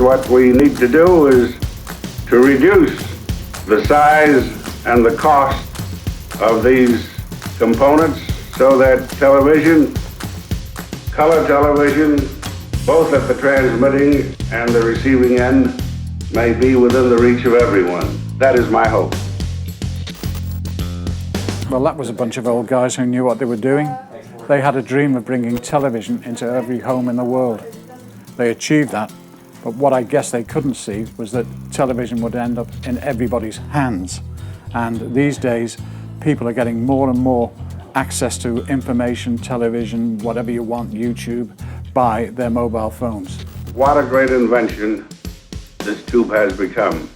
what we need to do is to reduce the size and the cost of these components so that television, color television, both at the transmitting and the receiving end, may be within the reach of everyone. That is my hope. Well, that was a bunch of old guys who knew what they were doing. They had a dream of bringing television into every home in the world. They achieved that, but what I guess they couldn't see was that television would end up in everybody's hands. And these days, people are getting more and more access to information, television, whatever you want, YouTube, by their mobile phones. What a great invention this tube has become.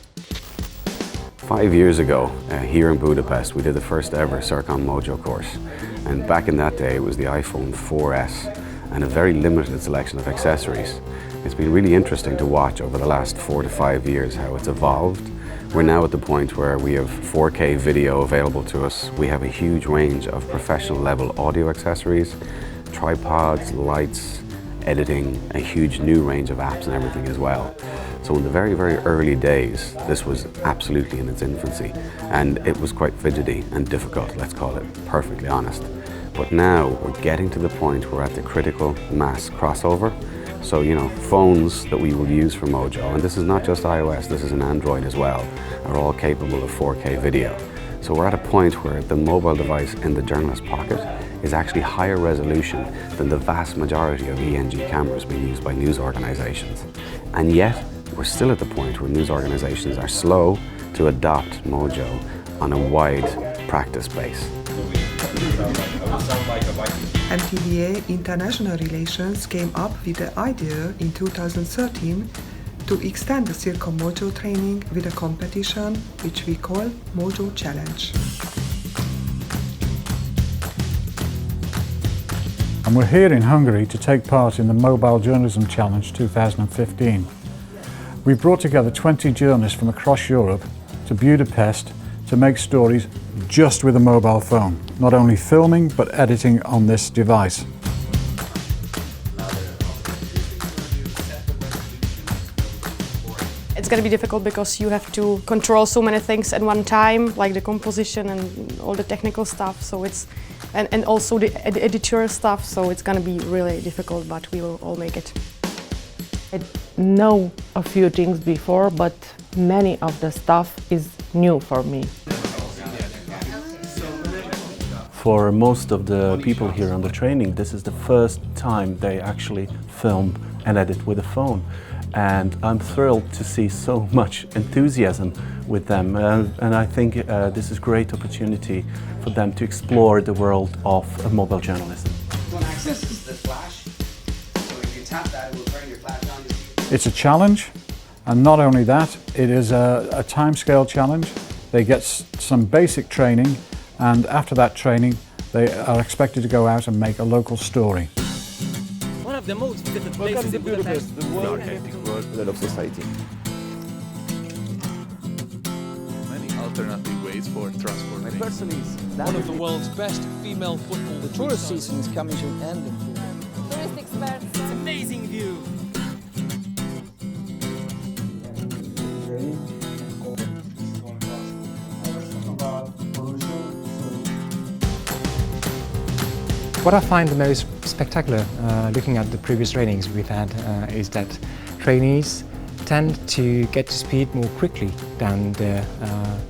5 years ago, here in Budapest, we did the first ever CIRCOM MoJo course. And back in that day, it was the iPhone 4S and a very limited selection of accessories. It's been really interesting to watch over the last 4 to 5 years how it's evolved. We're now at the point where we have 4K video available to us. We have a huge range of professional level audio accessories, tripods, lights, editing, a huge new range of apps and everything as well. So in the very, very early days, this was absolutely in its infancy, and it was quite fidgety and difficult, let's call it perfectly honest. But now we're getting to the point where we're at the critical mass crossover. So, you know, phones that we will use for MoJo, and this is not just iOS, this is an Android as well, are all capable of 4K video. So we're at a point where the mobile device in the journalist's pocket is actually higher resolution than the vast majority of ENG cameras being used by news organizations. And yet, we're still at the point where news organizations are slow to adopt MoJo on a wide practice base. MTVA International Relations came up with the idea in 2013 to extend the Circom MoJo training with a competition which we call MoJo Challenge. And we're here in Hungary to take part in the Mobile Journalism Challenge 2015. We've brought together 20 journalists from across Europe to Budapest to make stories just with a mobile phone, not only filming but editing on this device. It's going to be difficult because you have to control so many things at one time, like the composition and all the technical stuff. So it's and also the editorial stuff. So it's going to be really difficult, but we will all make it. I know a few things before, but many of the stuff is new for me. For most of the people here on the training, this is the first time they actually film and edit with a phone. And I'm thrilled to see so much enthusiasm with them. And I think this is a great opportunity for them to explore the world of mobile journalism. One access is the flash. So if you tap that, it will turn your flash on. It's a challenge, and not only that, it is a timescale challenge. They get some basic training, and after that training, they are expected to go out and make a local story. One of the most visited places in Budapest, the archaic world of society. Many alternative ways for transporting. My person is one of the world's best female football. The tourist season is coming to an end in Budapest. Tourist experts. It's an amazing view. What I find the most spectacular looking at the previous trainings we've had is that trainees tend to get to speed more quickly than their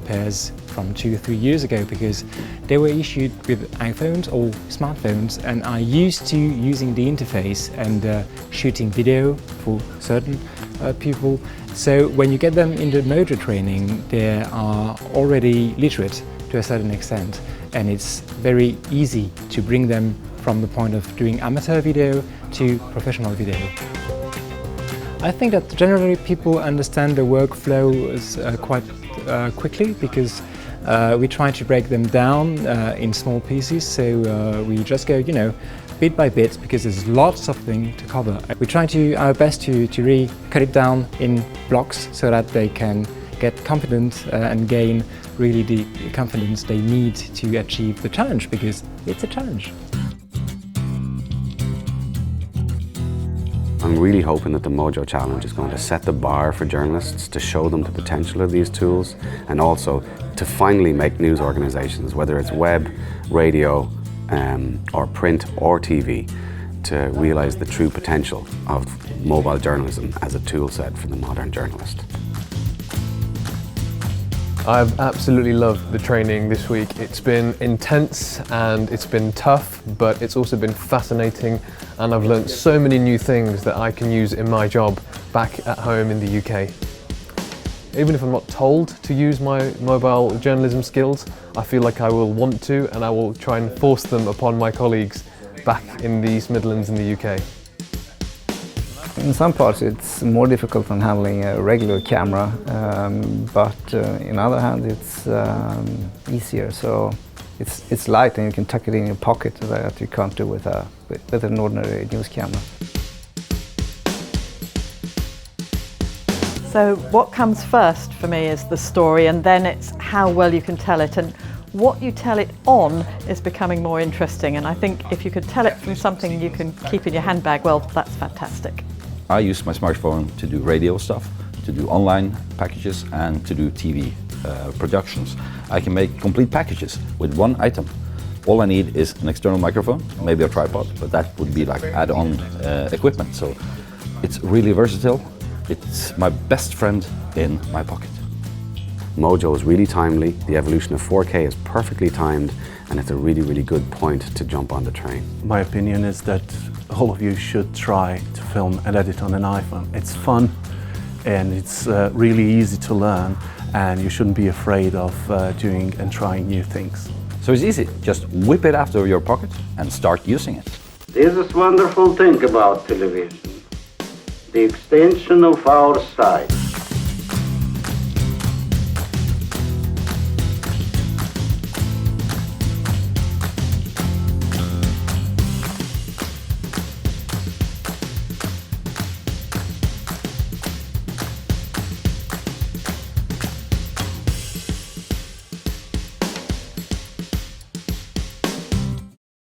peers from 2 or 3 years ago, because they were issued with iPhones or smartphones and are used to using the interface and shooting video for certain people. So when you get them in the MoJo training, they are already literate to a certain extent, and it's very easy to bring them from the point of doing amateur video to professional video. I think that generally people understand the workflow quite quickly, because we try to break them down in small pieces, so we just go, you know, bit by bit, because there's lots of things to cover. We try to our best to really cut it down in blocks so that they can get confident and gain really the confidence they need to achieve the challenge, because it's a challenge. I'm really hoping that the MoJo Challenge is going to set the bar for journalists to show them the potential of these tools and also to finally make news organisations, whether it's web, radio or print or TV, to realise the true potential of mobile journalism as a tool set for the modern journalist. I've absolutely loved the training this week. It's been intense and it's been tough, but it's also been fascinating, and I've learnt so many new things that I can use in my job back at home in the UK. Even if I'm not told to use my mobile journalism skills, I feel like I will want to, and I will try and force them upon my colleagues back in the East Midlands in the UK. In some parts it's more difficult than handling a regular camera, but in other hand it's easier. So it's light and you can tuck it in your pocket that you can't do with an ordinary news camera. So what comes first for me is the story, and then it's how well you can tell it, and what you tell it on is becoming more interesting, and I think if you could tell it from something you can keep in your handbag, well, that's fantastic. I use my smartphone to do radio stuff, to do online packages and to do TV productions. I can make complete packages with one item. All I need is an external microphone, maybe a tripod, but that would be like add-on equipment. So it's really versatile. It's my best friend in my pocket. MoJo is really timely, the evolution of 4K is perfectly timed, and it's a really, really good point to jump on the train. My opinion is that all of you should try to film and edit on an iPhone. It's fun and it's really easy to learn, and you shouldn't be afraid of doing and trying new things. So it's easy, just whip it out of your pocket and start using it. There's this wonderful thing about television, the extension of our sight.